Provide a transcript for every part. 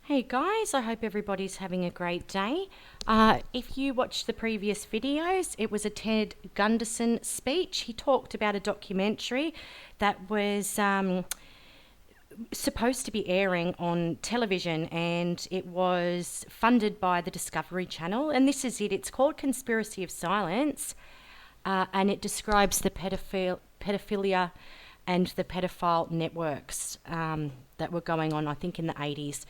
Hey guys, I hope everybody's having a great day. If you watched the previous videos, it was a Ted Gunderson speech. He talked about a documentary that was supposed to be airing on television, and it was funded by the Discovery Channel. And this is it. It's called Conspiracy of Silence, and it describes the pedophilia and the pedophile networks that were going on, I think, in the 80s.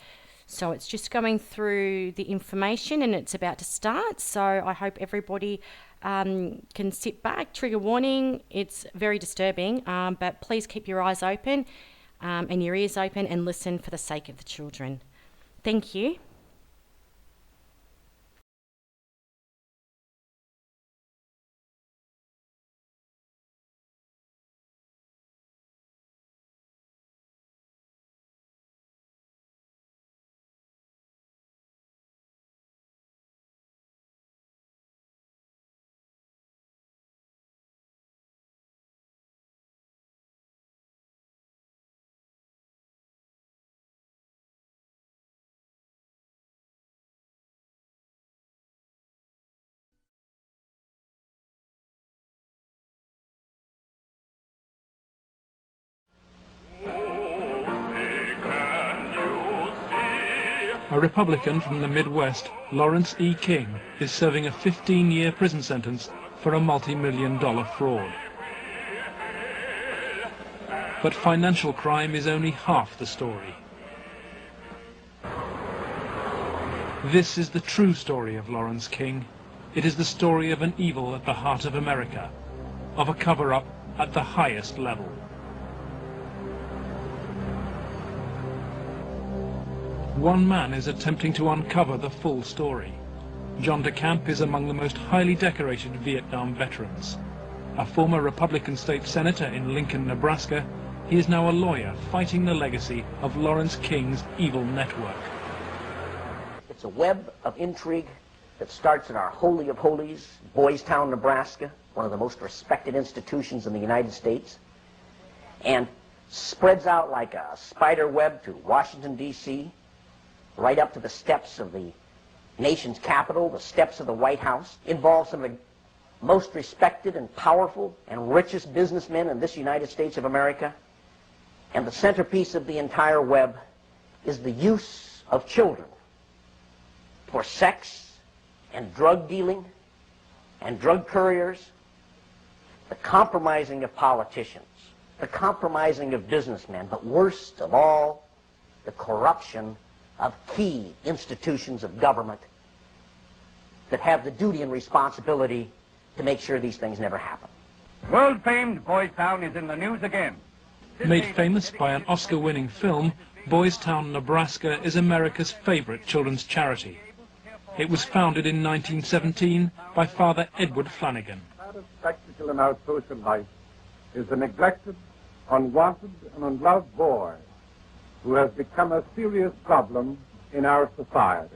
So it's just going through the information and it's about to start. So I hope everybody can sit back. Trigger warning, it's very disturbing, but please keep your eyes open and your ears open and listen for the sake of the children. Thank you. A Republican from the Midwest, Lawrence E. King, is serving a 15-year prison sentence for a multi-million-dollar fraud. But financial crime is only half the story. This is the true story of Lawrence King. It is the story of an evil at the heart of America, of a cover-up at the highest level. One man is attempting to uncover the full story. John DeCamp is among the most highly decorated Vietnam veterans. A former Republican state senator in Lincoln, Nebraska, he is now a lawyer fighting the legacy of Lawrence King's evil network. It's a web of intrigue that starts in our Holy of Holies, Boys Town, Nebraska, one of the most respected institutions in the United States, and spreads out like a spider web to Washington, D.C., right up to the steps of the nation's capital, the steps of the White House, involves some of the most respected and powerful and richest businessmen in this United States of America. And the centerpiece of the entire web is the use of children for sex and drug dealing and drug couriers, the compromising of politicians, the compromising of businessmen, but worst of all, the corruption of key institutions of government that have the duty and responsibility to make sure these things never happen. World-famed Boys Town is in the news again. Made famous by an Oscar-winning film, Boys Town, Nebraska is America's favorite children's charity. It was founded in 1917 by Father Edward Flanagan. The spectacle in our social life is the neglected, unwanted, and unloved boy who has become a serious problem in our society.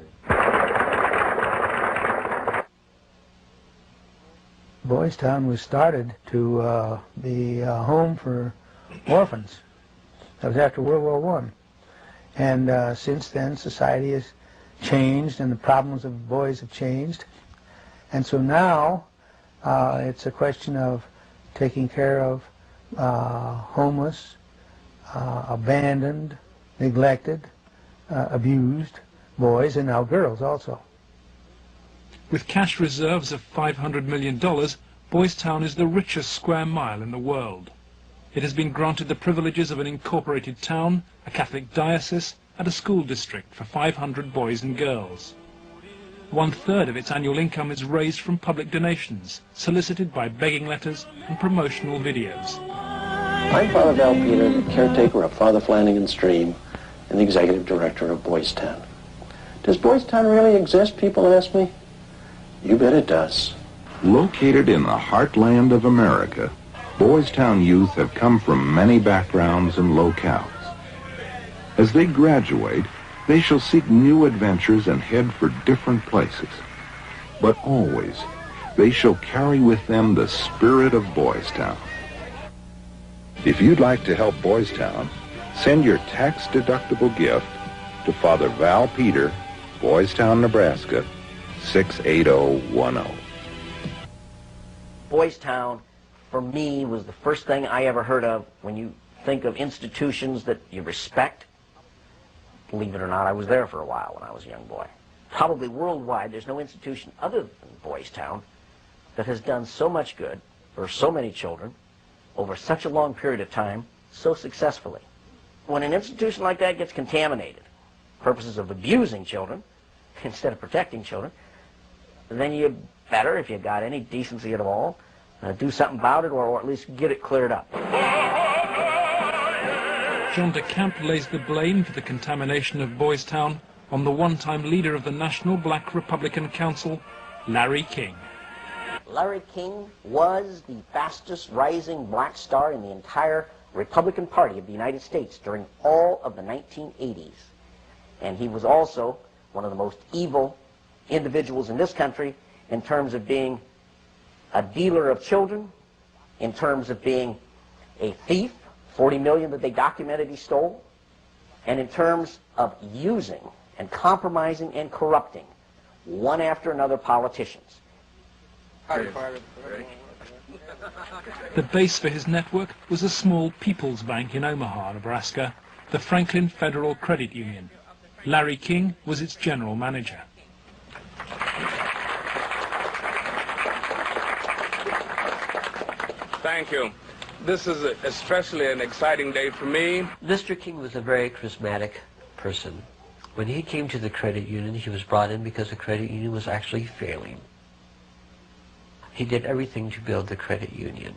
Boys Town was started to be a home for orphans. That was after World War I. And since then, society has changed and the problems of boys have changed. And so now it's a question of taking care of homeless, abandoned, neglected, abused boys, and now girls also. With cash reserves of $500 million, Boys Town is the richest square mile in the world. It has been granted the privileges of an incorporated town, a Catholic diocese, and a school district for 500 boys and girls. 1/3 of its annual income is raised from public donations, solicited by begging letters and promotional videos. I'm Father Val Peter, the caretaker of Father Flanagan's Stream and the executive director of Boys Town. Does Boys Town really exist, people ask me? You bet it does. Located in the heartland of America, Boys Town youth have come from many backgrounds and locales. As they graduate, they shall seek new adventures and head for different places. But always, they shall carry with them the spirit of Boys Town. If you'd like to help Boys Town, send your tax-deductible gift to Father Val Peter, Boys Town, Nebraska, 68010. Boys Town, for me, was the first thing I ever heard of when you think of institutions that you respect. Believe it or not, I was there for a while when I was a young boy. Probably worldwide, there's no institution other than Boys Town that has done so much good for so many children over such a long period of time so successfully. When an institution like that gets contaminated, purposes of abusing children instead of protecting children, then you better, if you've got any decency at all, do something about it, or at least get it cleared up. John de Camp lays the blame for the contamination of Boys Town on the one-time leader of the National Black Republican Council, Larry King. Larry King was the fastest rising black star in the entire Republican Party of the United States during all of the 1980s. And he was also one of the most evil individuals in this country in terms of being a dealer of children, in terms of being a thief, 40 million that they documented he stole, and in terms of using and compromising and corrupting one after another politicians. The base for his network was a small People's Bank in Omaha, Nebraska, the Franklin Federal Credit Union. Larry King was its general manager. Thank you. This is especially an exciting day for me. Mr. King was a very charismatic person. When he came to the credit union, he was brought in because the credit union was actually failing. He did everything to build the credit union.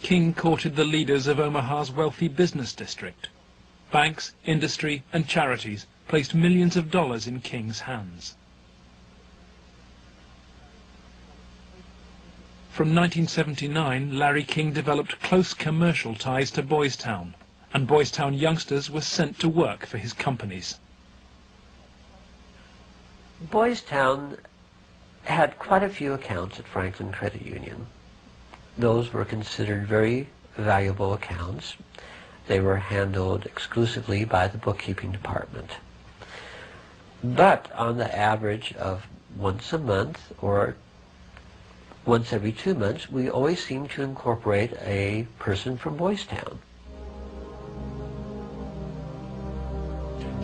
King courted the leaders of Omaha's wealthy business district. Banks, industry, and charities placed millions of dollars in King's hands. From 1979, Larry King developed close commercial ties to Boys Town, and Boys Town youngsters were sent to work for his companies. Boys Town had quite a few accounts at Franklin Credit Union. Those were considered very valuable accounts. They were handled exclusively by the bookkeeping department. But on the average of once a month or once every 2 months, we always seemed to incorporate a person from Boys Town.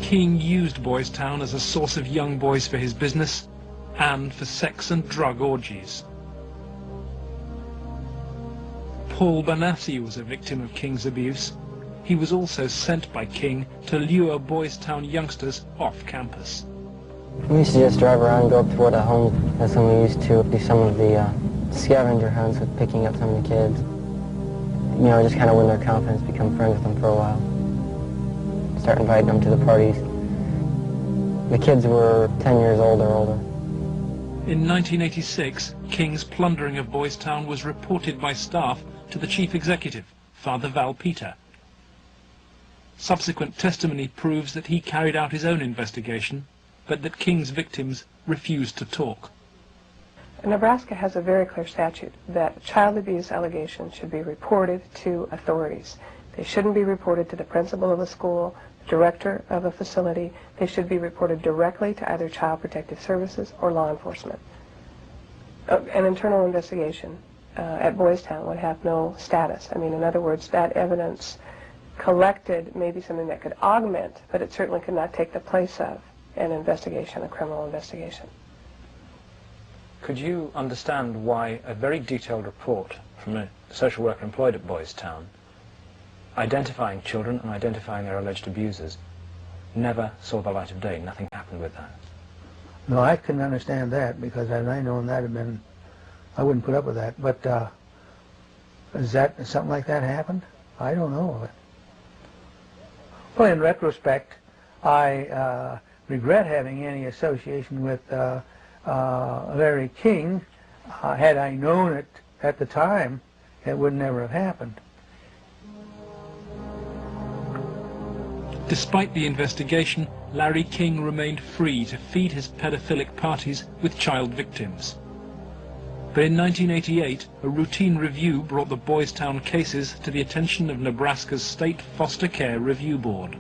King used Boys Town as a source of young boys for his business and for sex and drug orgies. Paul Banassi was a victim of King's abuse. He was also sent by King to lure Boys Town youngsters off campus. We used to just drive around and go up toward the home. That's when we used to do some of the scavenger hunts with picking up some of the kids. You know, just kind of win their confidence, become friends with them for a while. Start inviting them to the parties. The kids were 10 years old or older. In 1986, King's plundering of Boys Town was reported by staff to the chief executive, Father Val Peter. Subsequent testimony proves that he carried out his own investigation, but that King's victims refused to talk. Nebraska has a very clear statute that child abuse allegations should be reported to authorities. They shouldn't be reported to the principal of a school, director of a facility. They should be reported directly to either Child Protective Services or law enforcement. An internal investigation at Boys Town would have no status. I mean, in other words, that evidence collected may be something that could augment, but it certainly could not take the place of an investigation, a criminal investigation. Could you understand why a very detailed report from a social worker employed at Boys Town, identifying children and identifying their alleged abusers, never saw the light of day? Nothing happened with that. No, I couldn't understand that, because had I known that had been, I wouldn't put up with that. But is that something like that happened? I don't know of it. Well, in retrospect, I regret having any association with Larry King. Had I known it at the time, it would never have happened. Despite the investigation, Larry King remained free to feed his pedophilic parties with child victims. But in 1988, a routine review brought the Boys Town cases to the attention of Nebraska's State Foster Care Review Board.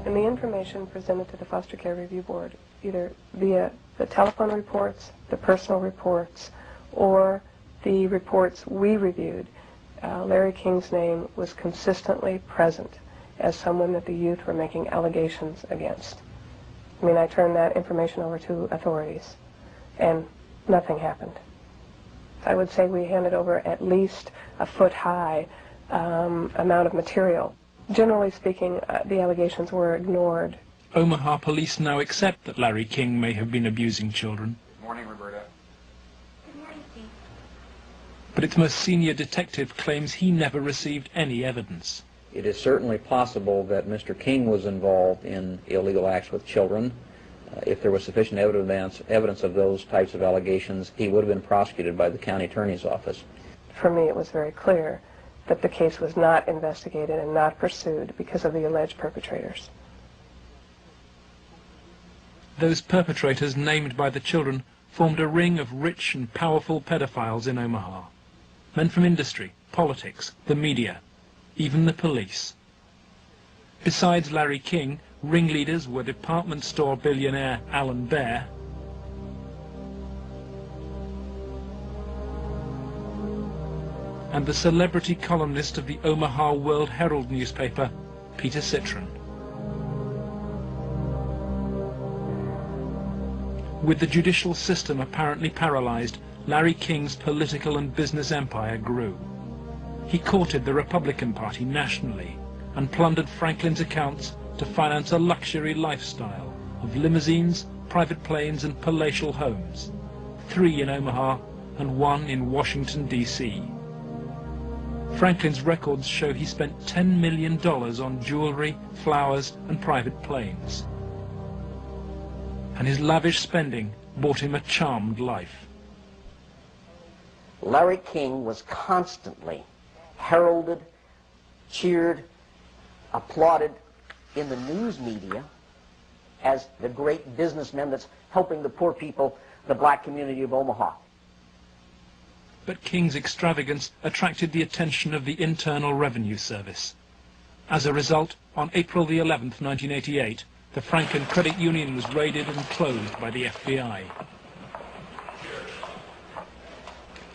And the information presented to the Foster Care Review Board, either via the telephone reports, the personal reports, or the reports we reviewed, Larry King's name was consistently present as someone that the youth were making allegations against. I mean, I turned that information over to authorities, and nothing happened. I would say we handed over at least a foot-high amount of material. Generally speaking, the allegations were ignored. Omaha police now accept that Larry King may have been abusing children. Good morning, Roberta. Good morning, Steve. But its most senior detective claims he never received any evidence. It is certainly possible that Mr. King was involved in illegal acts with children. If there was sufficient evidence of those types of allegations, he would have been prosecuted by the county attorney's office. For me, it was very clear that the case was not investigated and not pursued because of the alleged perpetrators. Those perpetrators named by the children formed a ring of rich and powerful pedophiles in Omaha. Men from industry, politics, the media, even the police. Besides Larry King, ringleaders were department store billionaire Alan Baer, and the celebrity columnist of the Omaha World Herald newspaper, Peter Citron. With the judicial system apparently paralyzed, Larry King's political and business empire grew. He courted the Republican Party nationally and plundered Franklin's accounts to finance a luxury lifestyle of limousines, private planes and palatial homes, 3 in Omaha and 1 in Washington, D.C. Franklin's records show he spent $10 million on jewelry, flowers and private planes. And his lavish spending bought him a charmed life. Larry King was constantly heralded, cheered, applauded in the news media as the great businessman that's helping the poor people, the black community of Omaha. But King's extravagance attracted the attention of the Internal Revenue Service. As a result, on April the 11th, 1988, the Franklin Credit Union was raided and closed by the FBI.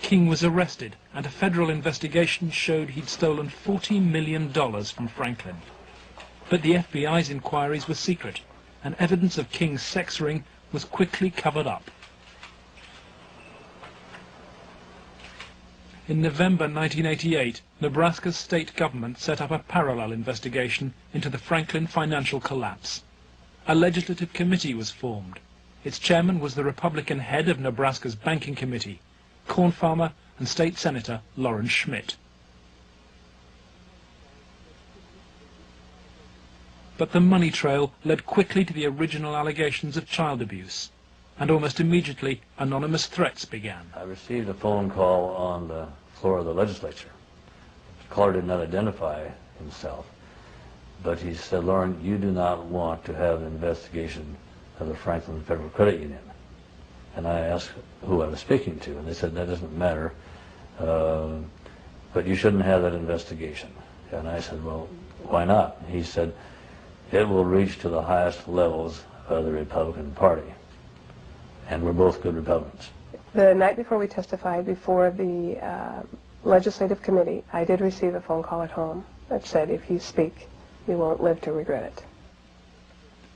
King was arrested, and a federal investigation showed he'd stolen $40 million from Franklin. But the FBI's inquiries were secret, and evidence of King's sex ring was quickly covered up. In November 1988, Nebraska's state government set up a parallel investigation into the Franklin financial collapse. A legislative committee was formed. Its chairman was the Republican head of Nebraska's banking committee, corn farmer and state senator Lawrence Schmidt. But the money trail led quickly to the original allegations of child abuse, and almost immediately anonymous threats began. I received a phone call on the floor of the legislature. The caller did not identify himself, but he said, "Lauren, you do not want to have an investigation of the Franklin Federal Credit Union." And I asked who I was speaking to, and they said, "That doesn't matter, but you shouldn't have that investigation." And I said, "Well, why not?" He said, "It will reach to the highest levels of the Republican Party." And we're both good Republicans. The night before we testified before the legislative committee, I did receive a phone call at home that said, "If you speak, you won't live to regret it."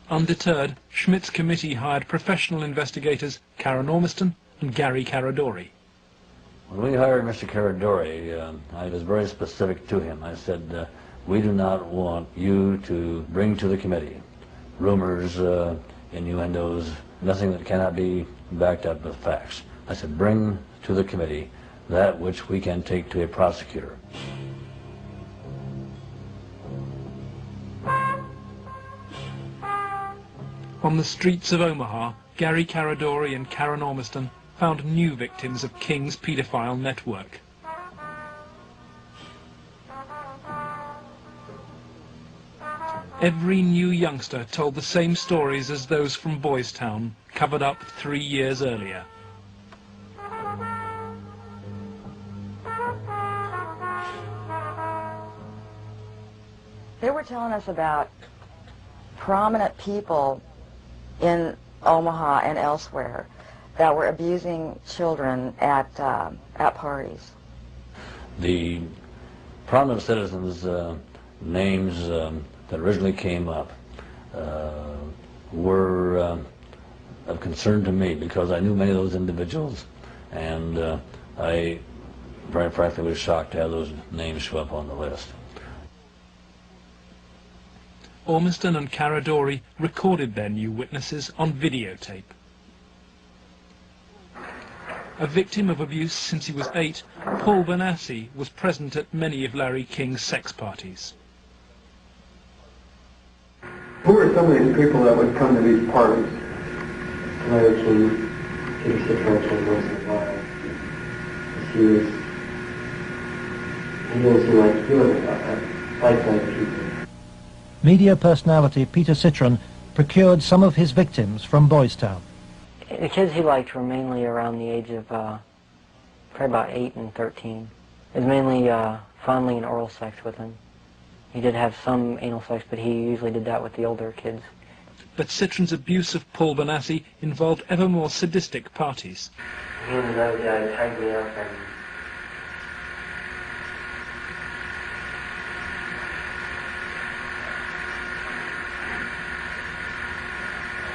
Undeterred, Schmidt's committee hired professional investigators Karen Ormiston and Gary Caradori. When we hired Mr. Caradori, I was very specific to him. I said, "We do not want you to bring to the committee rumors, innuendos, nothing that cannot be backed up with facts." I said, "Bring to the committee that which we can take to a prosecutor." On the streets of Omaha, Gary Caradori and Karen Ormiston found new victims of King's pedophile network. Every new youngster told the same stories as those from Boys Town, covered up 3 years earlier. They were telling us about prominent people in Omaha and elsewhere that were abusing children at parties. The prominent citizens' names that originally came up were of concern to me because I knew many of those individuals, and I very frankly was shocked to have those names show up on the list. Ormiston and Caradori recorded their new witnesses on videotape. A victim of abuse since he was 8, Paul Benassi was present at many of Larry King's sex parties. Who are some of these people that would come to these parties? Larry King, Peter Citron once in a while. He was like people. Media personality Peter Citron procured some of his victims from Boys Town. The kids he liked were mainly around the age of probably about 8 and 13. It was mainly fondling and oral sex with them. He did have some anal sex, but he usually did that with the older kids. But Citron's abuse of Paul Benassi involved ever more sadistic parties. He was another guy tied me up and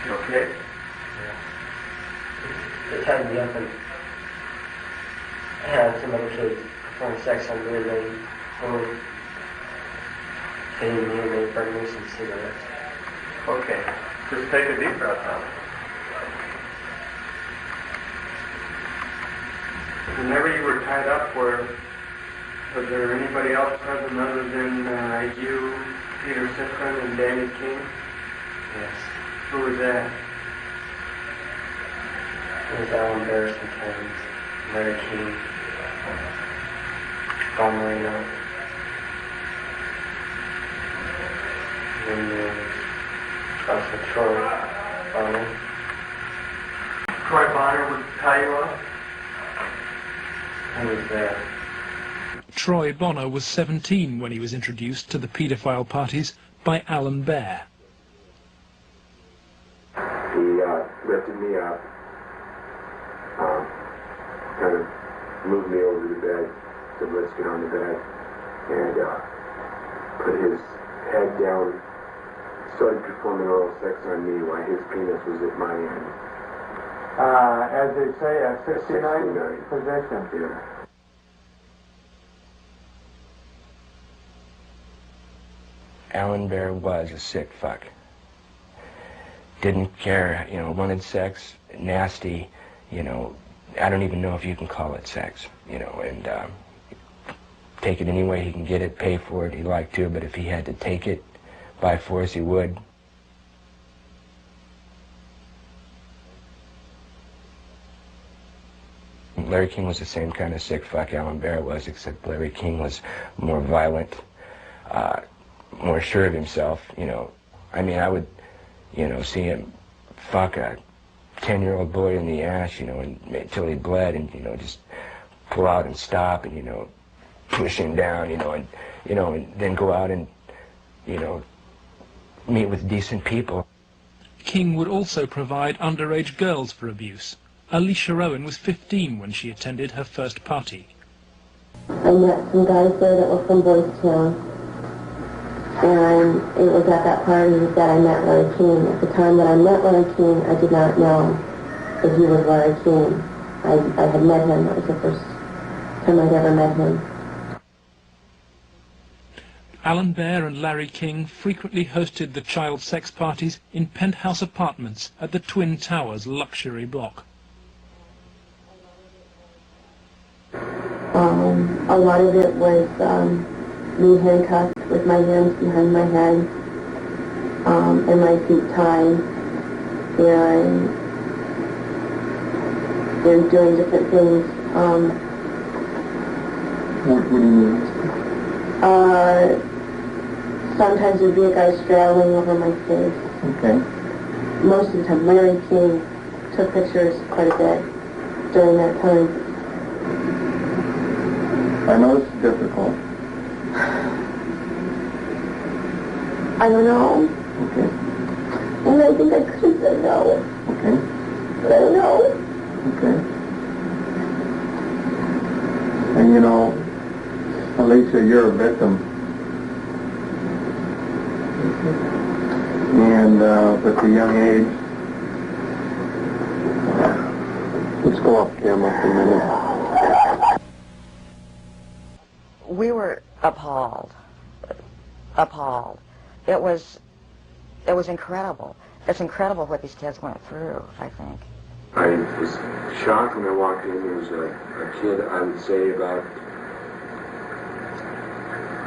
You okay? they tied me up and had some other kids perform sex on me, and they were feeding me and they burned me some cigarettes. Okay. Just take a deep breath now. Whenever you were tied up, was there anybody else present other than you, Peter Citron, and Danny King? Yes. Who was that? It was Alan Bear sometimes, Larry King, Bob Marino, and then also Troy Bonner. Troy Bonner would tie you up? He was there. Troy Bonner was 17 when he was introduced to the paedophile parties by Alan Bear. He lifted me up, kind of moved me over to the bed, said let's get on the bed, and put his head down, started performing oral sex on me while his penis was at my end. As they say, a 69 position. Yeah. Alan Bear was a sick fuck. Didn't care, wanted sex, nasty, I don't even know if you can call it sex, and take it any way he can get it, pay for it, he liked to, but if he had to take it by force, he would. Larry King was the same kind of sick fuck Alan Bear was, except Larry King was more violent, more sure of himself, I mean, I would, see him fuck a 10-year-old boy in the ass, until he bled, and, just pull out and stop, and, push him down, and then go out and, meet with decent people. King would also provide underage girls for abuse. Alicia Rowan was 15 when she attended her first party. I met some guys there that were from Boys Town, and it was at that party that I met Larry King. At the time that I met Larry King, I did not know that he was Larry King. I had met him. It was the first time I'd ever met him. Alan Bear and Larry King frequently hosted the child sex parties in penthouse apartments at the Twin Towers luxury block. A lot of it was me handcuffed with my hands behind my head and my feet tied, and doing different things. What do you mean? Sometimes there'd be a guy straddling over my face. Okay. Most of the time, Larry King took pictures quite a bit during that time. I know it's difficult. I don't know. Okay. And I think I could have said no. Okay. But I don't know. Okay. And you know, Alicia, you're a victim. And at a young age, let's go off camera for a minute. We were appalled. Appalled. It was incredible. It's incredible what these kids went through, I think. I was shocked when I walked in. There was a kid, I would say about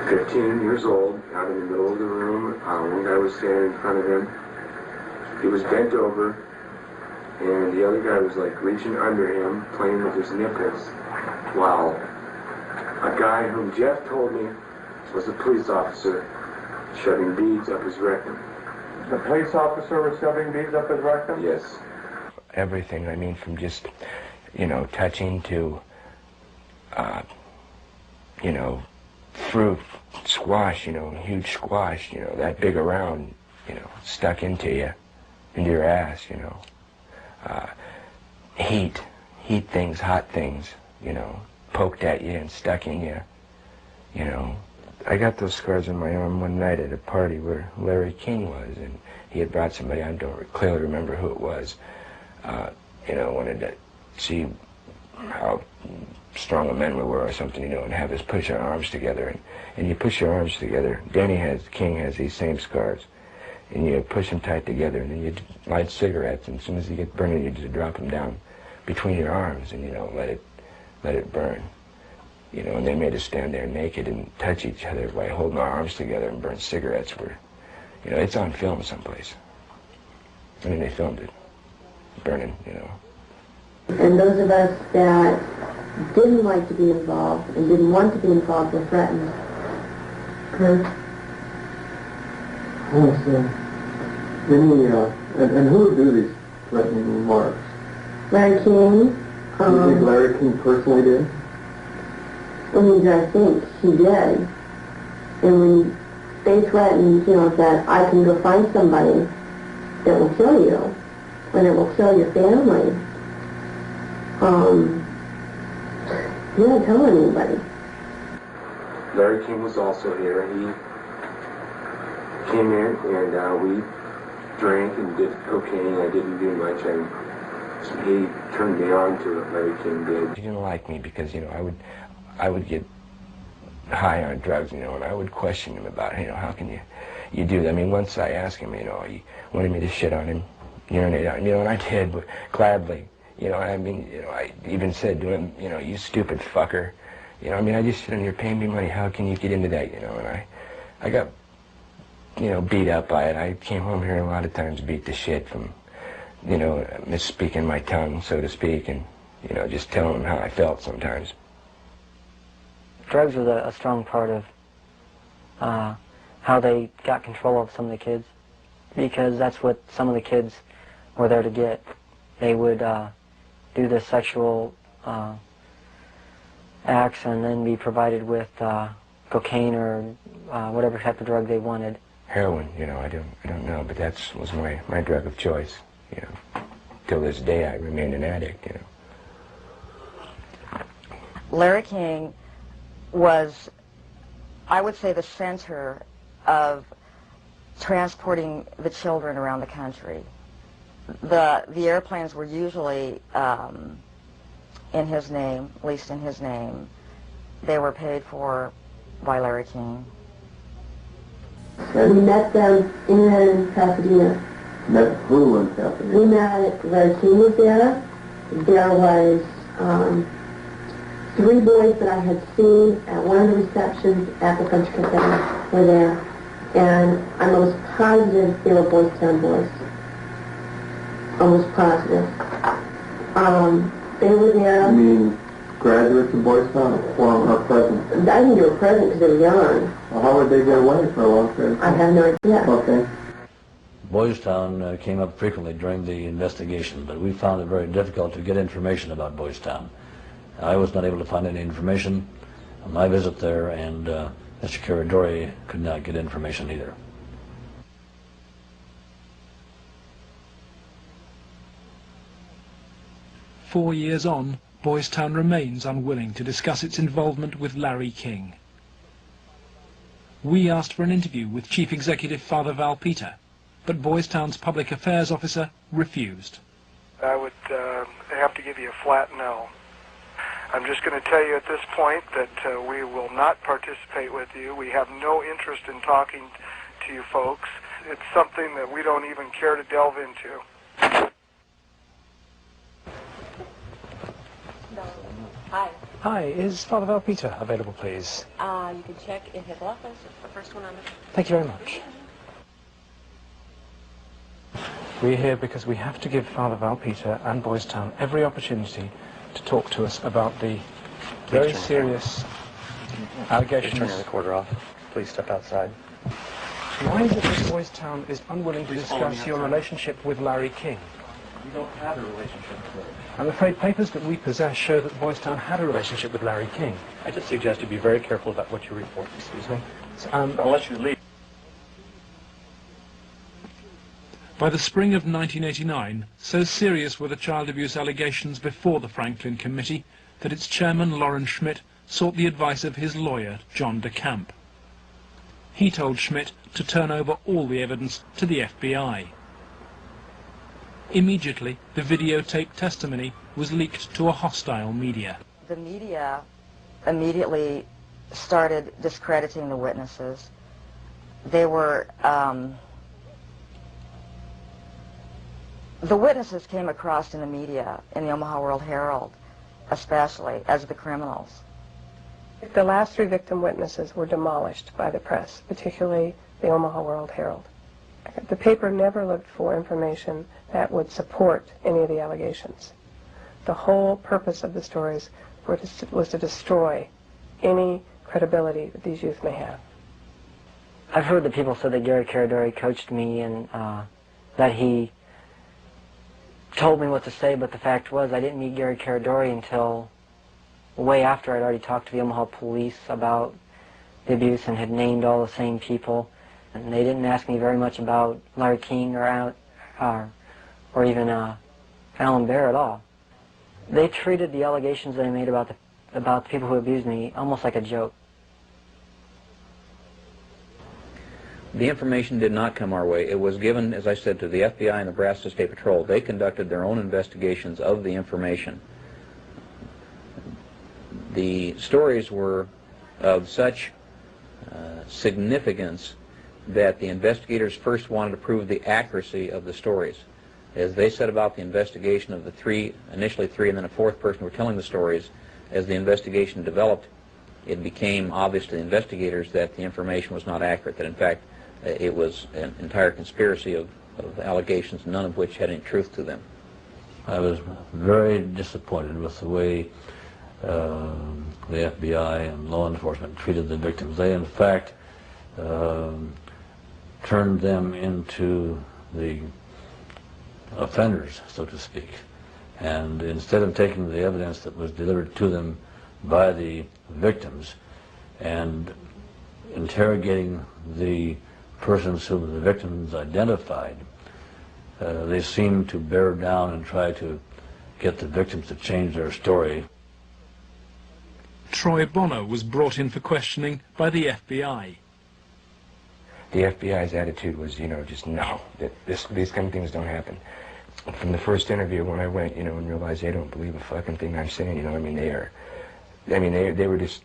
15 years old, out in the middle of the room. One guy was standing in front of him. He was bent over, and the other guy was like reaching under him, playing with his nipples, while a guy whom Jeff told me was a police officer shoving beads up his rectum. The police officer was shoving beads up his rectum? Yes. Everything, I mean, from just, you know, touching to, you know, fruit, squash, you know, huge squash, you know, that big around, you know, stuck into you, into your ass, you know. Heat things, hot things, you know, poked at you and stuck in you, you know. I got those scars on my arm one night at a party where Larry King was, and he had brought somebody, I don't clearly remember who it was, you know, wanted to see how strong a men we were or something, you know, and have us push our arms together. And you push your arms together. King has these same scars. And you push them tight together, and then you light cigarettes, and as soon as you get burning, you just drop them down between your arms and, you know, let it burn. You know, and they made us stand there naked and touch each other by holding our arms together and burn cigarettes. You know, it's on film someplace. I mean, they filmed it, burning, you know. And those of us that didn't like to be involved and didn't want to be involved were threatened. Oh, so and who would do these threatening remarks? Larry King. Do you think Larry King personally did? I think he did. And when they threatened, you know, that I can go find somebody that will kill you, and it will kill your family, he didn't tell anybody. Larry King was also here. He came in and we drank and did cocaine. I didn't do much. He turned me on to it, Larry King did. He didn't like me because, you know, I would get high on drugs, you know, and I would question him about, you know, how can you do that? I mean, once I asked him, you know, he wanted me to shit on him, urinate on him, you know, and I did, but gladly. You know, I mean, you know, I even said to him, you know, you stupid fucker. You know, I mean, I just sit on here paying me money. How can you get into that, you know? And I got, you know, beat up by it. I came home here a lot of times beat the shit from, you know, misspeaking my tongue, so to speak, and, you know, just telling them how I felt sometimes. Drugs was a strong part of how they got control of some of the kids, because that's what some of the kids were there to get. They would do the sexual acts and then be provided with cocaine or whatever type of drug they wanted. Heroin, you know, I don't know, but that was my drug of choice, you know. Till this day I remain an addict, you know. Larry King was, I would say, the center of transporting the children around the country. The airplanes were usually in his name, at least in his name. They were paid for by Larry King. We met them in Pasadena. Met who in Pasadena? We met, Larry King was there. There was 3 boys that I had seen at one of the receptions at the Country Cafe were there. And I'm almost positive they were Boys Town boys. Almost positive. They were there. You mean graduates of Boys Town or present? I think they were present because they were young. Well, how would they get away for a long period of time? I have no idea. Okay. Boys Town came up frequently during the investigation, but we found it very difficult to get information about Boys Town. I was not able to find any information on my visit there, and Mr. Caradori could not get information either. 4 years on, Boys Town remains unwilling to discuss its involvement with Larry King. We asked for an interview with Chief Executive Father Val Peter, but Boys Town's public affairs officer refused. I would have to give you a flat no. I'm just going to tell you at this point that we will not participate with you. We have no interest in talking to you folks. It's something that we don't even care to delve into. Hi. Hi, is Father Val Peter available, please? You can check in his office. It's the first one on the... Thank you very much. We're here because we have to give Father Val Peter and Boys Town every opportunity to talk to us about the very serious allegations. Please turn your recorder off. Please step outside. Why is it that Boys Town is unwilling to discuss your relationship with Larry King? You don't have a relationship with Larry. I'm afraid papers that we possess show that Boys Town had a relationship with Larry King. I just suggest you be very careful about what you report. Excuse me? Unless you leave. By the spring of 1989, so serious were the child abuse allegations before the Franklin Committee that its chairman, Lawrence Schmidt, sought the advice of his lawyer, John DeCamp. He told Schmidt to turn over all the evidence to the FBI. Immediately, the videotaped testimony was leaked to a hostile media. The media immediately started discrediting the witnesses. They were... The witnesses came across in the media, in the Omaha World Herald, especially, as the criminals. The last 3 victim witnesses were demolished by the press, particularly the Omaha World Herald. The paper never looked for information that would support any of the allegations. The whole purpose of the stories was to destroy any credibility that these youth may have. I've heard that people said that Gary Caradori coached me and that he told me what to say, but the fact was I didn't meet Gary Caradori until way after I'd already talked to the Omaha police about the abuse and had named all the same people. And they didn't ask me very much about Larry King or even Alan Bear at all. They treated the allegations that I made about the people who abused me almost like a joke. The information did not come our way. It was given, as I said, to the FBI and Nebraska State Patrol. They conducted their own investigations of the information. The stories were of such significance that the investigators first wanted to prove the accuracy of the stories. As they set about the investigation of the 3, initially 3, and then a 4th person who were telling the stories, as the investigation developed, it became obvious to the investigators that the information was not accurate, that in fact it was an entire conspiracy of allegations, none of which had any truth to them. I was very disappointed with the way the FBI and law enforcement treated the victims. They, in fact, turned them into the offenders, so to speak. And instead of taking the evidence that was delivered to them by the victims and interrogating the persons whom the victims identified, they seemed to bear down and try to get the victims to change their story. Troy Bonner was brought in for questioning by the FBI. The FBI's attitude was, just no, that these kind of things don't happen. From the first interview when I went, and realized they don't believe a fucking thing I'm saying, they were just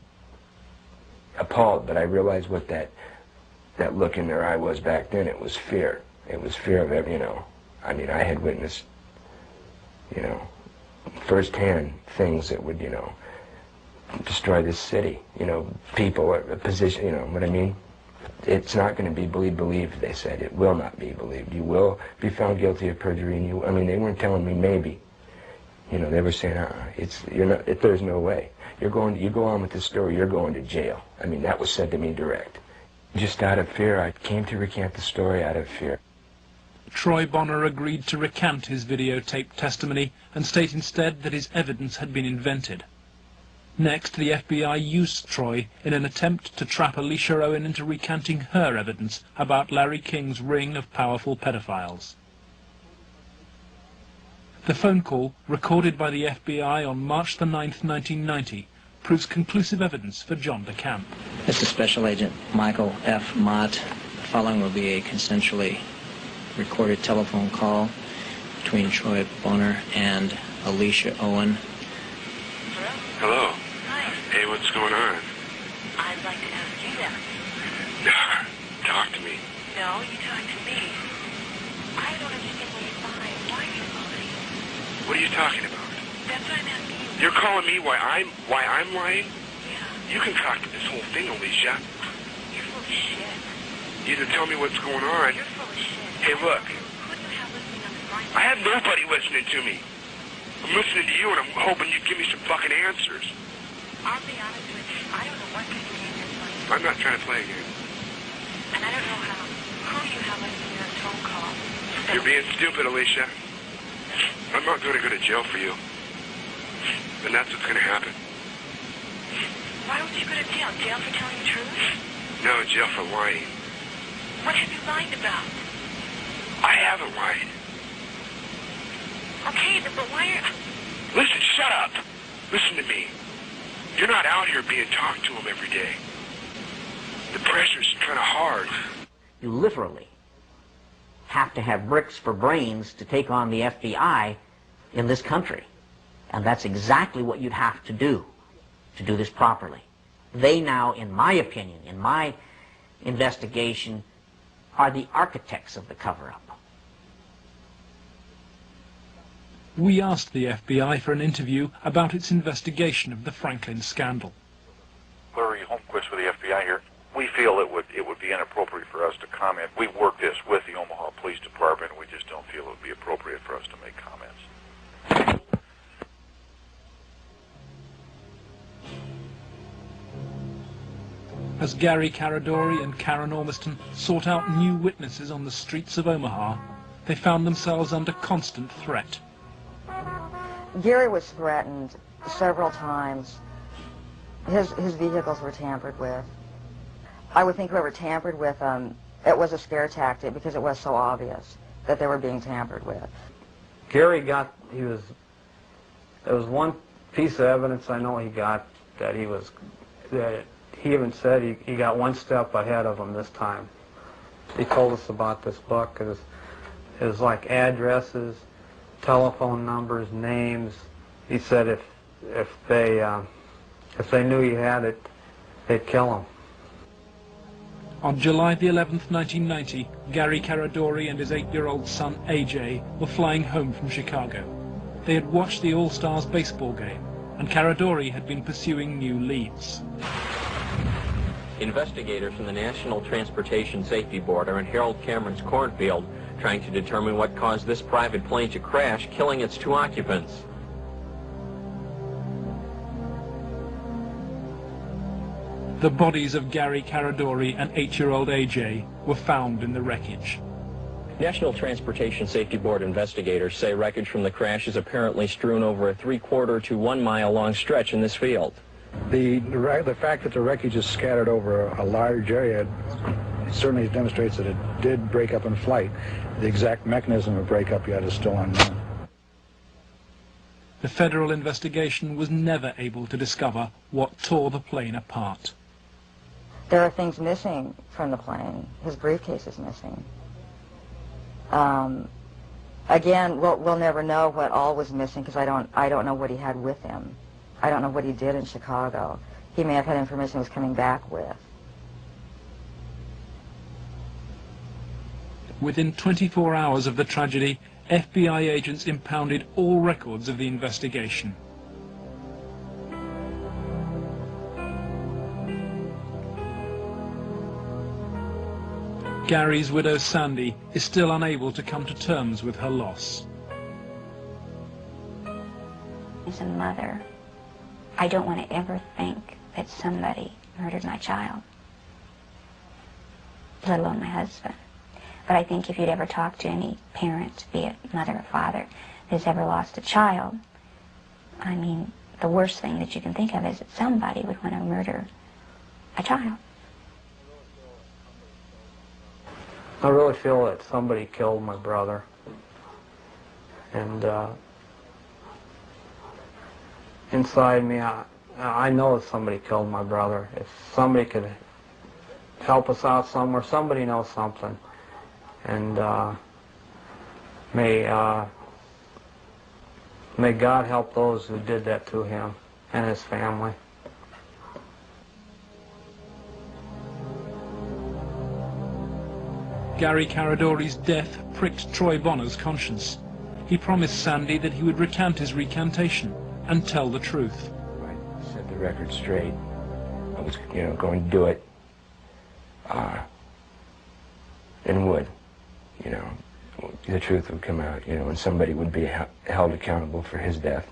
appalled, but I realized what that look in their eye was back then. It was fear. It was fear of every, I had witnessed, firsthand things that would, destroy this city, people, a position, what I mean? It's not going to be believed, they said. It will not be believed. You will be found guilty of perjury, and they weren't telling me maybe. They were saying, there's no way. You go on with this story, you're going to jail. That was said to me direct. Just out of fear, I came to recant the story out of fear. Troy Bonner agreed to recant his videotaped testimony and state instead that his evidence had been invented. Next, the FBI used Troy in an attempt to trap Alicia Owen into recanting her evidence about Larry King's ring of powerful pedophiles. The phone call, recorded by the FBI on March the 9th, 1990, proves conclusive evidence for John DeCamp. This is Special Agent Michael F. Mott. The following will be a consensually recorded telephone call between Troy Bonner and Alicia Owen. Hello. Hi. Hey, what's going on? I'd like to ask you that. Talk to me. No, you talk to me. I don't understand why you're lying. Why are you lying? What are you talking about? That's what I'm asking you. You're calling me why I'm lying? Yeah. You concocted this whole thing, Alicia. You're full of shit. You either tell me what's going on. You're full of shit. Hey, look. Who do you have listening on the line? I have nobody listening to me. I'm listening to you, and I'm hoping you give me some fucking answers. I'll be honest with you. I don't know what kind of game you're playing. I'm not trying to play a game. And I don't know who you have listening to your phone call. You're being stupid, Alicia. I'm not going to go to jail for you. And that's what's going to happen. Why don't you go to jail? Jail for telling the truth? No, jail for lying. What have you lied about? I haven't lied. Okay, but why are... Listen, shut up. Listen to me. You're not out here being talked to them every day. The pressure's kind of hard. You literally have to have bricks for brains to take on the FBI in this country. And that's exactly what you'd have to do this properly. They now, in my opinion, in my investigation, are the architects of the cover-up. We asked the FBI for an interview about its investigation of the Franklin scandal. Larry Holmquist with the FBI here. We feel it would be inappropriate for us to comment. We work this with the Omaha Police Department, and we just don't feel it would be appropriate for us to make comments. As Gary Caradori and Karen Ormiston sought out new witnesses on the streets of Omaha, they found themselves under constant threat. Gary was threatened several times. His vehicles were tampered with. I would think whoever tampered with them, it was a scare tactic because it was so obvious that they were being tampered with. Gary there was one piece of evidence I know he got that he even said he got one step ahead of him this time. He told us about this book. It was like addresses, telephone numbers, names. He said if they knew he had it, they'd kill him. On July the 11th, 1990, Gary Caradori and his 8-year-old son, AJ, were flying home from Chicago. They had watched the All-Stars baseball game, and Caradori had been pursuing new leads. Investigators from the National Transportation Safety Board are in Harold Cameron's cornfield trying to determine what caused this private plane to crash, killing its 2 occupants. The bodies of Gary Caradori and 8-year-old AJ were found in the wreckage. National Transportation Safety Board investigators say wreckage from the crash is apparently strewn over a 3/4 to 1 mile long stretch in this field. The fact that the wreckage is scattered over a large area certainly demonstrates that it did break up in flight. The exact mechanism of breakup yet is still unknown. The federal investigation was never able to discover what tore the plane apart. There are things missing from the plane. His briefcase is missing. Again, we'll never know what all was missing because I don't know what he had with him. I don't know what he did in Chicago. He may have had information he was coming back with. Within 24 hours of the tragedy, FBI agents impounded all records of the investigation. Gary's widow, Sandy, is still unable to come to terms with her loss. As a mother, I don't want to ever think that somebody murdered my child, let alone my husband. But I think if you'd ever talk to any parent, be it mother or father, who's ever lost a child, I mean, the worst thing that you can think of is that somebody would want to murder a child. I really feel that somebody killed my brother. And inside me, I know that somebody killed my brother. If somebody could help us out somewhere, somebody knows something. And may God help those who did that to him and his family. Gary Caradori's death pricked Troy Bonner's conscience. He promised Sandy that he would recant his recantation and tell the truth. I set the record straight. I was, going to do it. And would, the truth would come out, and somebody would be held accountable for his death.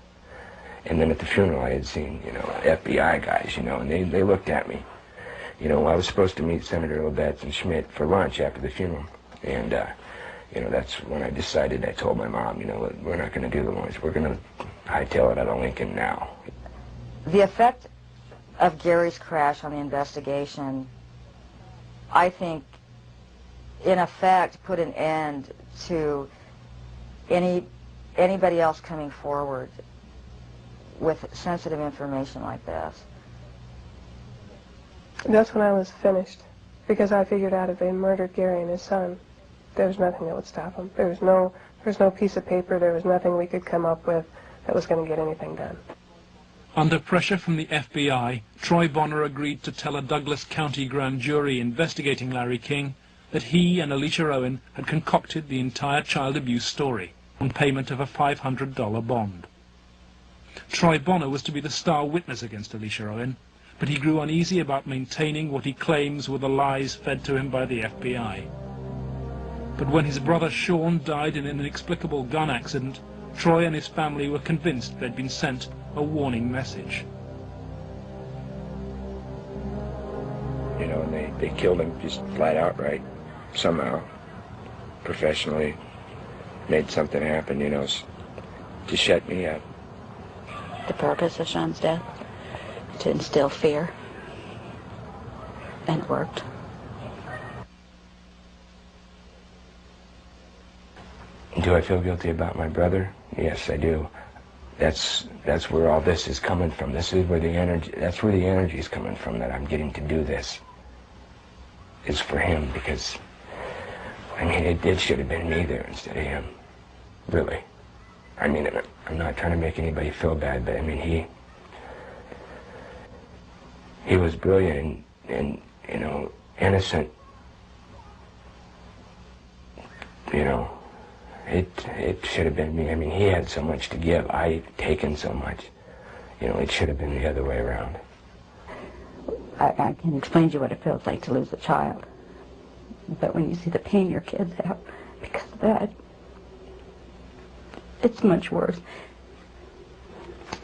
And then at the funeral I had seen, FBI guys, and they looked at me. I was supposed to meet Senator Labetz and Schmidt for lunch after the funeral. And, that's when I decided, I told my mom, we're not going to do the lunch. We're going to hightail it out of Lincoln now. The effect of Gary's crash on the investigation, I think, in effect, put an end to anybody else coming forward with sensitive information like this. That's when I was finished, because I figured out if they murdered Gary and his son, there was nothing that would stop them. There was no piece of paper, there was nothing we could come up with that was going to get anything done. Under pressure from the FBI, Troy Bonner agreed to tell a Douglas County grand jury investigating Larry King that he and Alicia Owen had concocted the entire child abuse story on payment of a $500 bond. Troy Bonner was to be the star witness against Alicia Owen, but he grew uneasy about maintaining what he claims were the lies fed to him by the FBI. But when his brother Sean died in an inexplicable gun accident, Troy and his family were convinced they'd been sent a warning message. And they killed him just flat out, right? Somehow, professionally, made something happen, to shut me up. The purpose of Sean's death, to instill fear, and it worked. Do I feel guilty about my brother? Yes, I do. That's where all this is coming from. That's where the energy is coming from, that I'm getting to do this. It's for him, because, it should have been me there instead of him. Really. I'm not trying to make anybody feel bad, but he was brilliant and innocent. It should have been me. He had so much to give. I'd taken so much. It should have been the other way around. I can explain to you what it feels like to lose a child. But when you see the pain your kids have because of that, it's much worse.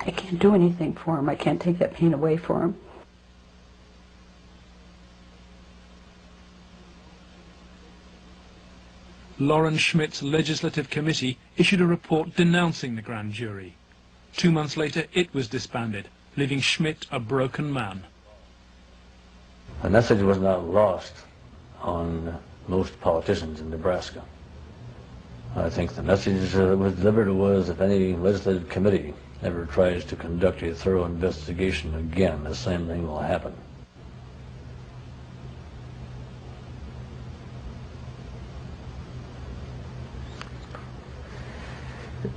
I can't do anything for them. I can't take that pain away for them. Lauren Schmidt's legislative committee issued a report denouncing the grand jury. 2 months later, it was disbanded, leaving Schmidt a broken man. The message was not lost on most politicians in Nebraska. I think the message that was delivered was, if any legislative committee ever tries to conduct a thorough investigation again, the same thing will happen.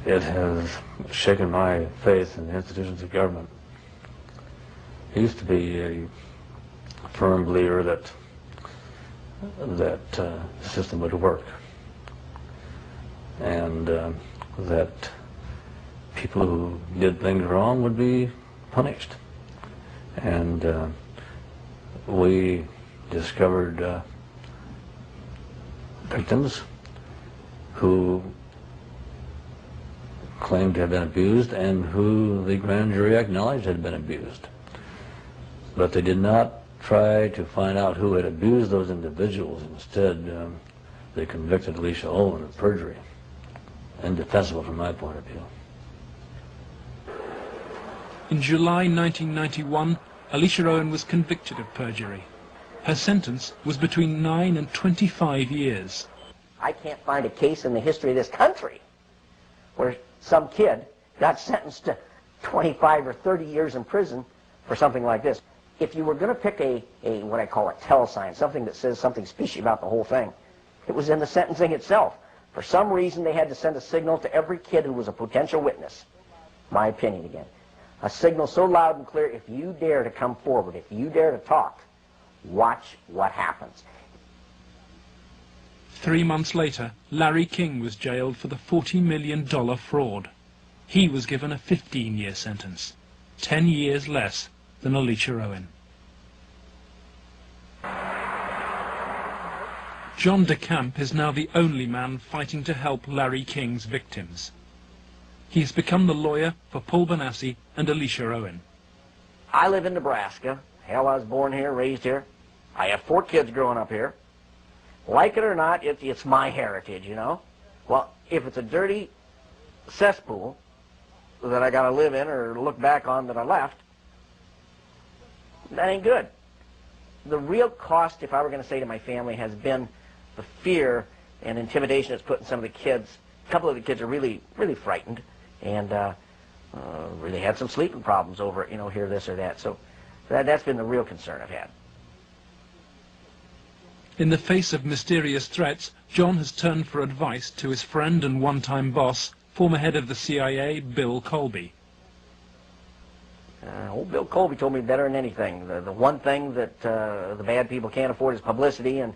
It has shaken my faith in the institutions of government. I used to be a firm believer that the system would work, and that people who did things wrong would be punished. And we discovered victims who claimed to have been abused and who the grand jury acknowledged had been abused. But they did not try to find out who had abused those individuals. Instead, they convicted Alicia Owen of perjury. Indefensible from my point of view. In July 1991, Alicia Owen was convicted of perjury. Her sentence was between 9 and 25 years. I can't find a case in the history of this country where some kid got sentenced to 25 or 30 years in prison for something like this. If you were going to pick a what I call a tell sign, something that says something fishy about the whole thing, it was in the sentencing itself. For some reason, they had to send a signal to every kid who was a potential witness. My opinion again. A signal so loud and clear, if you dare to come forward, if you dare to talk, watch what happens. 3 months later, Larry King was jailed for the $40 million fraud. He was given a 15-year sentence, 10 years less than Alicia Owen. John DeCamp is now the only man fighting to help Larry King's victims. He has become the lawyer for Paul Benassi and Alicia Owen. I live in Nebraska. Hell, I was born here, raised here. I have 4 kids growing up here. Like it or not, it's my heritage, you know. Well, if it's a dirty cesspool that I got to live in or look back on that I left, that ain't good. The real cost, if I were going to say to my family, has been the fear and intimidation it's put in some of the kids. A couple of the kids are really, really frightened and really had some sleeping problems over it, you know, here, this or that. So that's been the real concern I've had. In the face of mysterious threats, John has turned for advice to his friend and one-time boss, former head of the CIA, Bill Colby. Old Bill Colby told me better than anything. The one thing that the bad people can't afford is publicity, and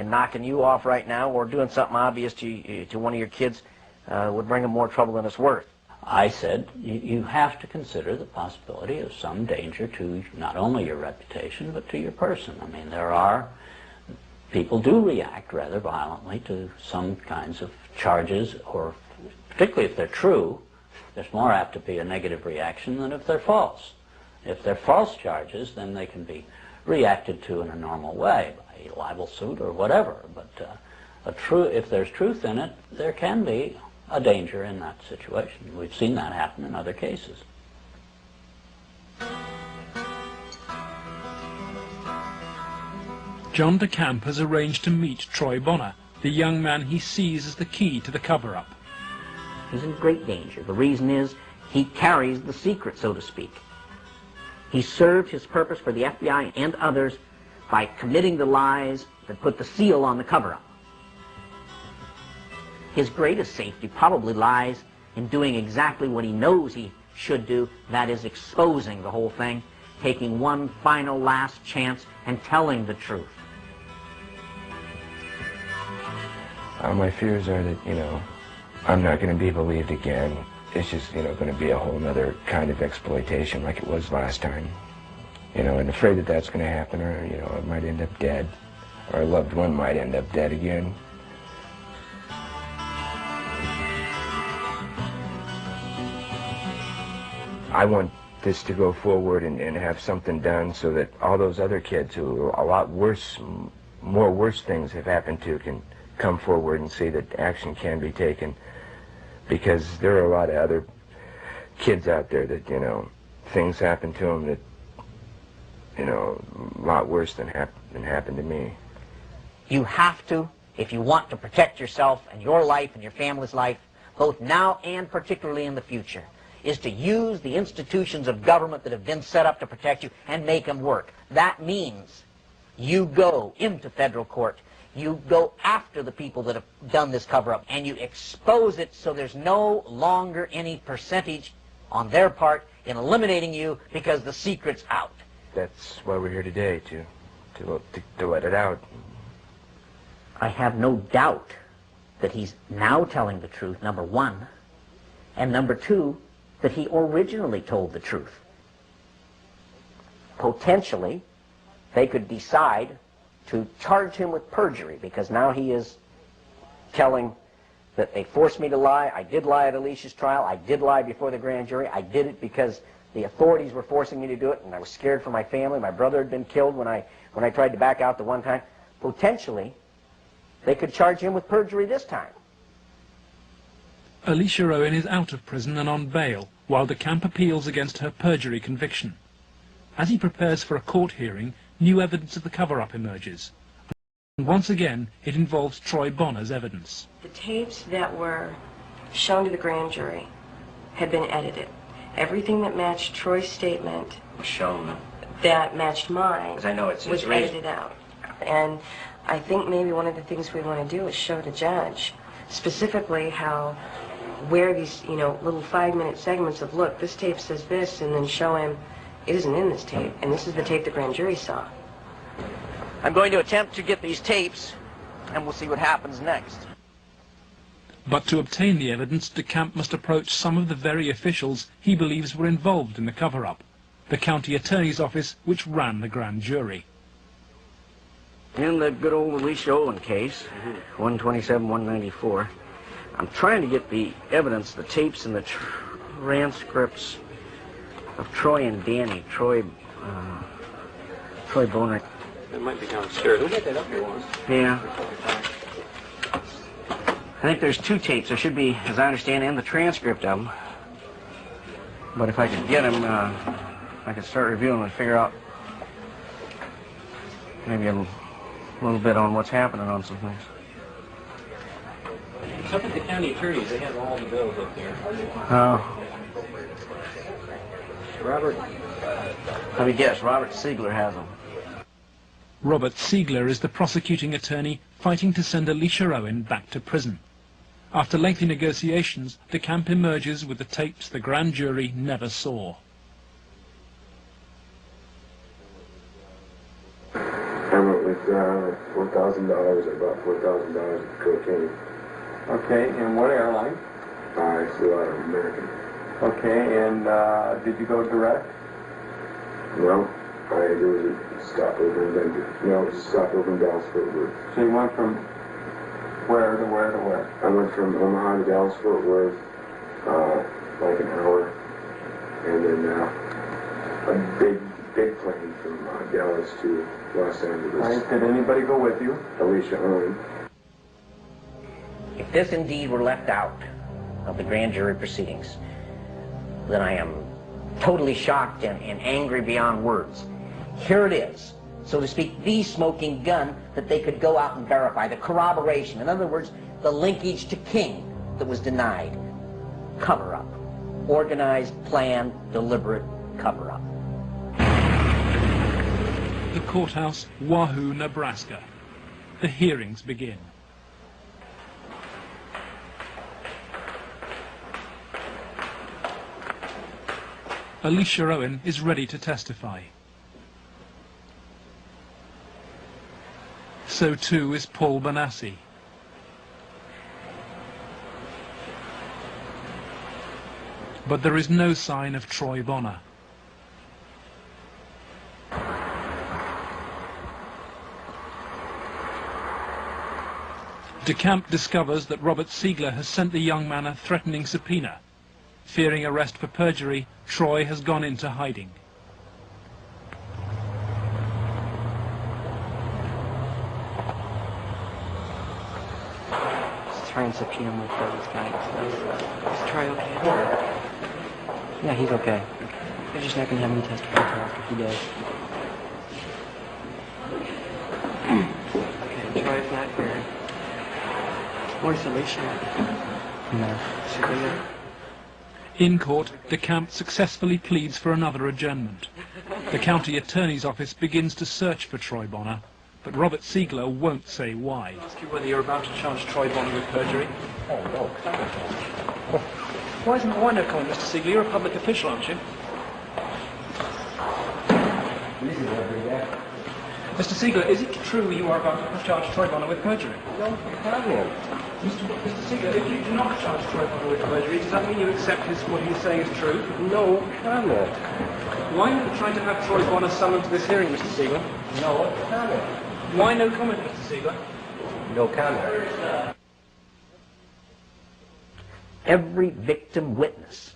knocking you off right now or doing something obvious to one of your kids would bring them more trouble than it's worth. I said, you have to consider the possibility of some danger to not only your reputation, but to your person. I mean, people do react rather violently to some kinds of charges, or particularly if they're true, there's more apt to be a negative reaction than if they're false. If they're false charges, then they can be reacted to in a normal way, by a libel suit or whatever. But if there's truth in it, there can be a danger in that situation. We've seen that happen in other cases. John DeCamp has arranged to meet Troy Bonner, the young man he sees as the key to the cover-up. He's in great danger. The reason is he carries the secret, so to speak. He served his purpose for the FBI and others by committing the lies that put the seal on the cover-up. His greatest safety probably lies in doing exactly what he knows he should do, that is exposing the whole thing, taking one final last chance and telling the truth. My fears are that, I'm not going to be believed again. It's just, going to be a whole other kind of exploitation like it was last time. And afraid that that's going to happen, or, I might end up dead, or a loved one might end up dead again. I want this to go forward and have something done so that all those other kids who a lot worse, more worse things have happened to can come forward and see that action can be taken, because there are a lot of other kids out there that, things happen to them that, a lot worse than happened to me. You have to, if you want to protect yourself and your life and your family's life, both now and particularly in the future, is to use the institutions of government that have been set up to protect you and make them work. That means you go into federal court, you go after the people that have done this cover-up, and you expose it so there's no longer any percentage on their part in eliminating you because the secret's out. That's why we're here today, to let it out. I have no doubt that he's now telling the truth, number one, and number two, that he originally told the truth. Potentially, they could decide to charge him with perjury, because now he is telling that they forced me to lie. I did lie at Alicia's trial. I did lie before the grand jury. I did it because the authorities were forcing me to do it, and I was scared for my family. My brother had been killed when I tried to back out the one time. Potentially, they could charge him with perjury this time. Alicia Owen is out of prison and on bail, while DeCamp appeals against her perjury conviction. As he prepares for a court hearing, new evidence of the cover-up emerges. And once again, it involves Troy Bonner's evidence. The tapes that were shown to the grand jury had been edited, everything that matched Troy's statement Shown. that matched mine 'Cause I know it's was raised- edited out. And I think maybe one of the things we want to do is show the judge specifically how, where these, little 5-minute segments of, look, this tape says this, and then show him it isn't in this tape, and this is the tape the grand jury saw. I'm going to attempt to get these tapes, and we'll see what happens next. But to obtain the evidence, DeCamp must approach some of the very officials he believes were involved in the cover-up, the county attorney's office which ran the grand jury. In the good old Alicia Olin case, 127-194, I'm trying to get the evidence, the tapes and the transcripts of Troy and Danny, Troy Boner. It might be downstairs. We'll get that up here once. Yeah. I think there's 2 tapes. There should be, as I understand, and the transcript of them. But if I could get them, I could start reviewing and figure out maybe a little bit on what's happening on some things. It's up at the county attorneys. They have all the bills up there. Robert, let me guess, Robert Siegler has them. Robert Siegler is the prosecuting attorney fighting to send Alicia Owen back to prison. After lengthy negotiations, DeCamp emerges with the tapes the grand jury never saw. I went with $4,000. I bought $4,000 of cocaine. Okay, and what airline? I flew out of American. Okay, and did you go direct? No, there was a stopover in Denver. No, it was a stopover in Dallas-Fort Worth. So you went from where to where to where? I went from Omaha to Dallas-Fort Worth, like an hour, and then a big plane from Dallas to Los Angeles. Right. Did anybody go with you? Alicia Owen. If this indeed were left out of the grand jury proceedings, then I am totally shocked and angry beyond words. Here it is, so to speak, the smoking gun that they could go out and verify, the corroboration. In other words, the linkage to King that was denied. Cover-up. Organized, planned, deliberate cover-up. The courthouse, Wahoo, Nebraska. The hearings begin. Alicia Owen is ready to testify. So too is Paul Benassi. But there is no sign of Troy Bonner. DeCamp discovers that Robert Siegler has sent the young man a threatening subpoena. Fearing arrest for perjury, Troy has gone into hiding. Let's try and subpoena him with those guys. Is Troy okay? Yeah, he's okay. They're just not going to have him testify until after he does. Okay, Troy's not here. Where's Alicia? No. She's there. In court, DeCamp successfully pleads for another adjournment. The county attorney's office begins to search for Troy Bonner, but Robert Siegler won't say why. I'll ask you whether you're about to charge Troy Bonner with perjury. Oh, no. Why no comment, Mr. Siegler? You're a public official, aren't you? Mr. Siegler, is it true you are about to charge Troy Bonner with perjury? No comment. Mr. Siegler, if you do not charge Troy Bonner with perjury, does that mean you accept what he's saying is true? No comment. Why are you trying to have Troy Bonner summoned to this hearing, Mr. Siegler? No comment. Why no comment, Mr. Siegler? No comment. Every victim witness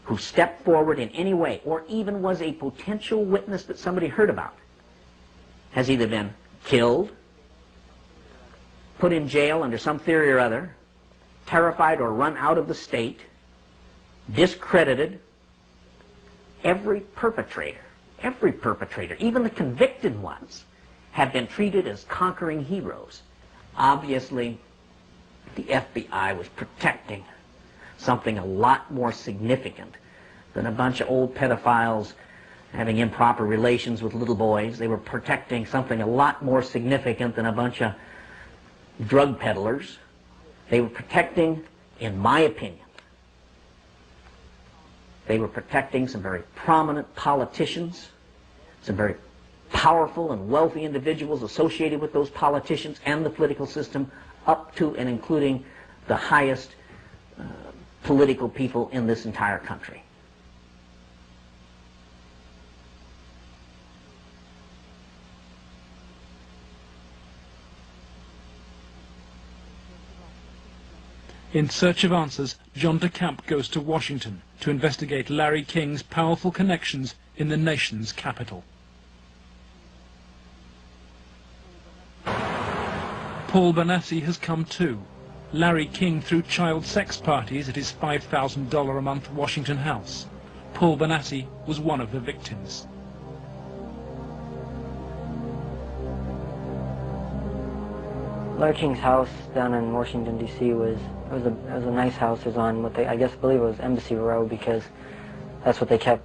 who stepped forward in any way, or even was a potential witness that somebody heard about, has either been killed, put in jail under some theory or other, terrified or run out of the state, discredited. Every perpetrator, even the convicted ones, have been treated as conquering heroes. Obviously, the FBI was protecting something a lot more significant than a bunch of old pedophiles having improper relations with little boys. They were protecting something a lot more significant than a bunch of drug peddlers. They were protecting, in my opinion, they were protecting some very prominent politicians, some very powerful and wealthy individuals associated with those politicians and the political system, up to and including the highest political people in this entire country. In search of answers, John DeCamp goes to Washington to investigate Larry King's powerful connections in the nation's capital. Paul Benassi has come too. Larry King threw child sex parties at his $5,000 a month Washington house. Paul Benassi was one of the victims. Larry King's house down in Washington, D.C. was a nice house. It was on what I believe it was Embassy Row, because that's what they kept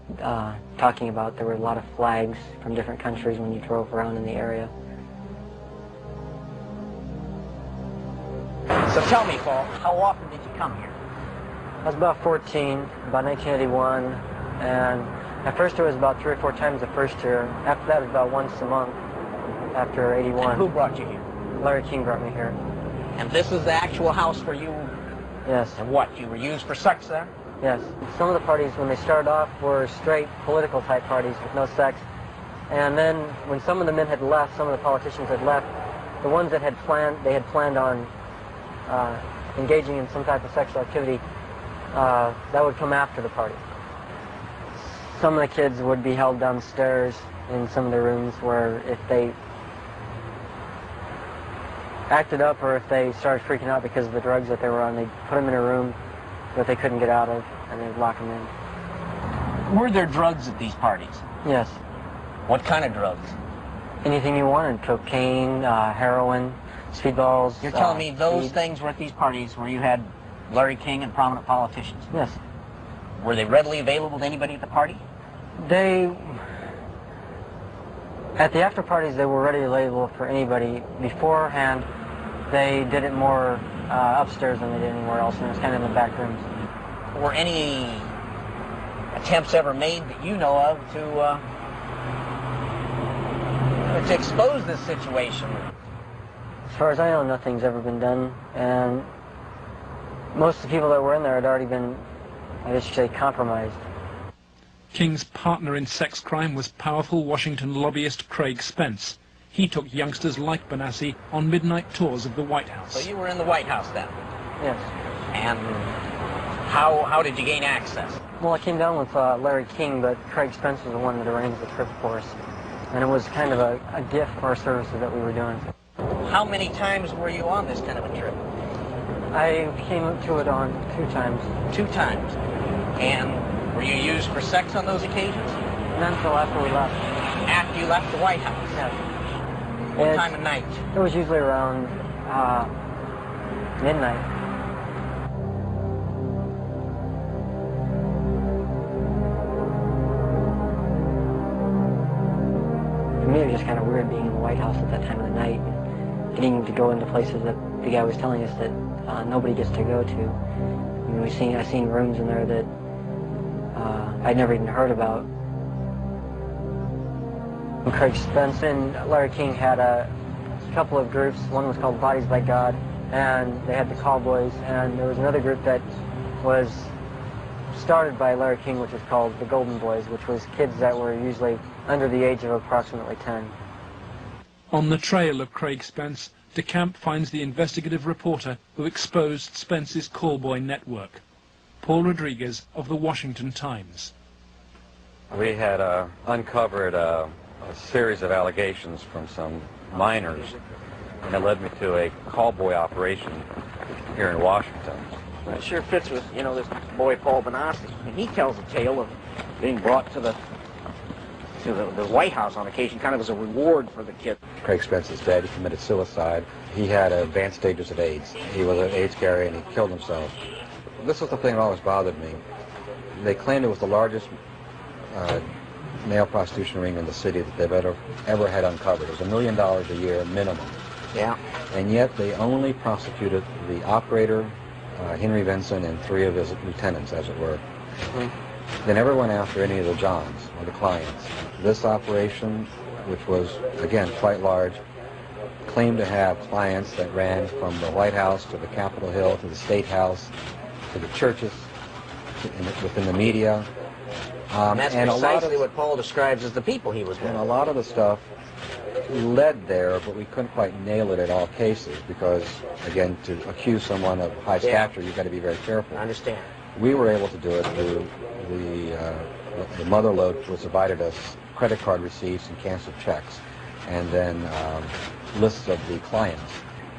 talking about. There were a lot of flags from different countries when you drove around in the area. So tell me, Paul, how often did you come here? I was about 14, about 1981, and at first it was about 3 or 4 times the first year. After that, it was about once a month after 81. And who brought you here? Larry King brought me here. And this is the actual house where you... Yes. And what, you were used for sex there? Yes. Some of the parties, when they started off, were straight political type parties with no sex. And then when some of the men had left, some of the politicians had left, the ones that had planned on engaging in some type of sexual activity, that would come after the party. Some of the kids would be held downstairs in some of the rooms where if they acted up or if they started freaking out because of the drugs that they were on, they'd put them in a room that they couldn't get out of, and they'd lock them in. Were there drugs at these parties? Yes. What kind of drugs? Anything you wanted. Cocaine, heroin, speedballs. You're telling me those things were at these parties where you had Larry King and prominent politicians? Yes. Were they readily available to anybody at the party? At the after parties, they were readily available for anybody. Beforehand, they did it more upstairs than they did anywhere else, and it was kind of in the back rooms. Were any attempts ever made that you know of to expose this situation? As far as I know, nothing's ever been done, and most of the people that were in there had already been, I guess you'd say, compromised. King's partner in sex crime was powerful Washington lobbyist Craig Spence. He took youngsters like Benassi on midnight tours of the White House. So you were in the White House then? Yes. And how did you gain access? Well, I came down with Larry King, but Craig Spence was the one that arranged the trip for us. And it was kind of a gift for our services that we were doing. How many times were you on this kind of a trip? I came to it on 2 times. 2 times. And were you used for sex on those occasions? Not until after we left. After you left the White House? Yes. What time of night? It was usually around midnight. For me, it was just kind of weird being in the White House at that time of the night, getting to go into places that the guy was telling us that nobody gets to go to. I mean, I seen rooms in there that I'd never even heard about. Craig Spence and Larry King had a couple of groups. One was called Bodies by God, and they had the Cowboys, and there was another group that was started by Larry King, which was called the Golden Boys, which was kids that were usually under the age of approximately 10. On the trail of Craig Spence, DeCamp finds the investigative reporter who exposed Spence's callboy network, Paul Rodriguez of the Washington Times. We had uncovered a series of allegations from some minors that led me to a callboy operation here in Washington. Well, it sure fits with, this boy Paul Benassi. And he tells a tale of being brought to the White House on occasion, kind of as a reward for the kid. Craig Spence's dad, he committed suicide. He had advanced stages of AIDS. He was an AIDS carrier and he killed himself. This was the thing that always bothered me. They claimed it was the largest male prostitution ring in the city that they've ever had uncovered. It was $1 million a year minimum. Yeah. And yet they only prosecuted the operator, Henry Vinson, and 3 of his lieutenants, as it were. Mm-hmm. They never went after any of the Johns or the clients. This operation, which was, again, quite large, claimed to have clients that ran from the White House to the Capitol Hill to the State House to the churches, within the media. And that's precisely what Paul describes as the people he was with. And a lot of the stuff led there, but we couldn't quite nail it at all cases because, again, to accuse someone of high stature, you've got to be very careful. I understand. We were able to do it through the mother lode was provided us credit card receipts and canceled checks, and then lists of the clients.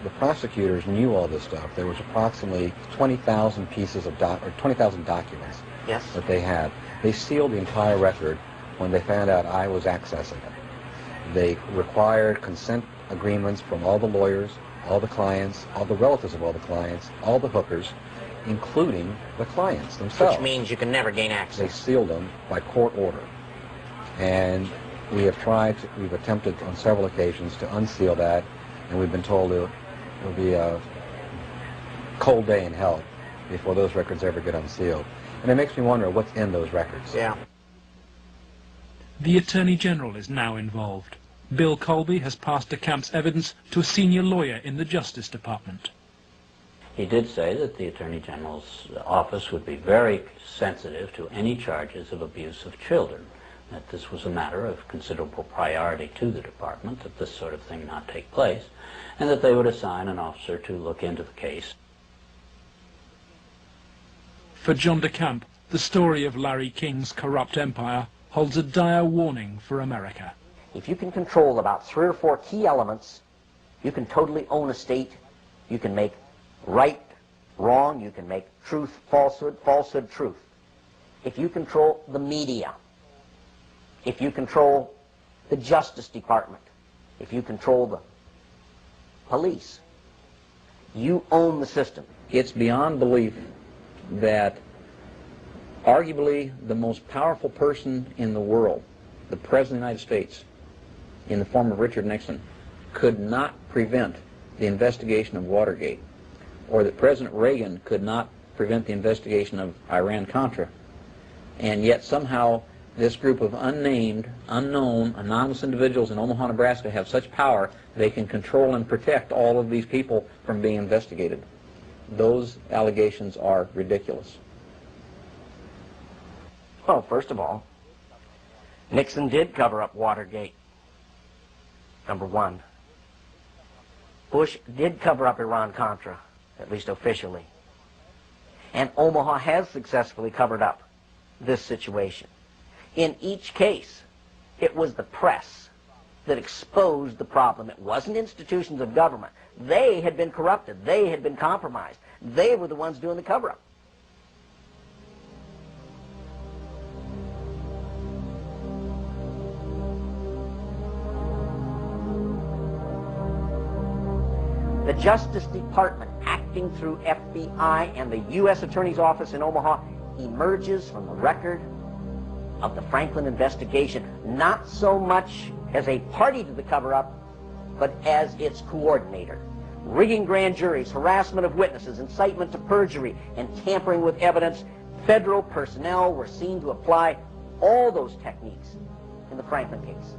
The prosecutors knew all this stuff. There was approximately 20,000 pieces of 20,000 documents that they had. They sealed the entire record when they found out I was accessing it. They required consent agreements from all the lawyers, all the clients, all the relatives of all the clients, all the hookers, including the clients themselves. Which means you can never gain access. They sealed them by court order. And we've attempted on several occasions to unseal that, and we've been told it will be a cold day in hell before those records ever get unsealed. And it makes me wonder what's in those records. Yeah. The Attorney General is now involved. Bill Colby has passed DeCamp's evidence to a senior lawyer in the Justice Department. He did say that the Attorney General's office would be very sensitive to any charges of abuse of children, that this was a matter of considerable priority to the department, that this sort of thing not take place, and that they would assign an officer to look into the case. For John DeCamp, the story of Larry King's corrupt empire holds a dire warning for America. If you can control about 3 or 4 key elements, you can totally own a state. You can make right wrong. You can make truth falsehood, falsehood truth. If you control the media, if you control the Justice Department, if you control the police, you own the system. It's beyond belief that arguably the most powerful person in the world, the President of the United States, in the form of Richard Nixon, could not prevent the investigation of Watergate, or that President Reagan could not prevent the investigation of Iran-Contra, and yet somehow this group of unnamed, unknown, anonymous individuals in Omaha, Nebraska have such power they can control and protect all of these people from being investigated. Those allegations are ridiculous. Well, first of all, Nixon did cover up Watergate, number one. Bush did cover up Iran-Contra, at least officially. And Omaha has successfully covered up this situation. In each case, it was the press that exposed the problem. It wasn't institutions of government. They had been corrupted. They had been compromised. They were the ones doing the cover-up. The Justice Department, acting through FBI and the U.S. Attorney's Office in Omaha, emerges from the record of the Franklin investigation, not so much as a party to the cover-up, but as its coordinator. Rigging grand juries, harassment of witnesses, incitement to perjury, and tampering with evidence, federal personnel were seen to apply all those techniques in the Franklin case.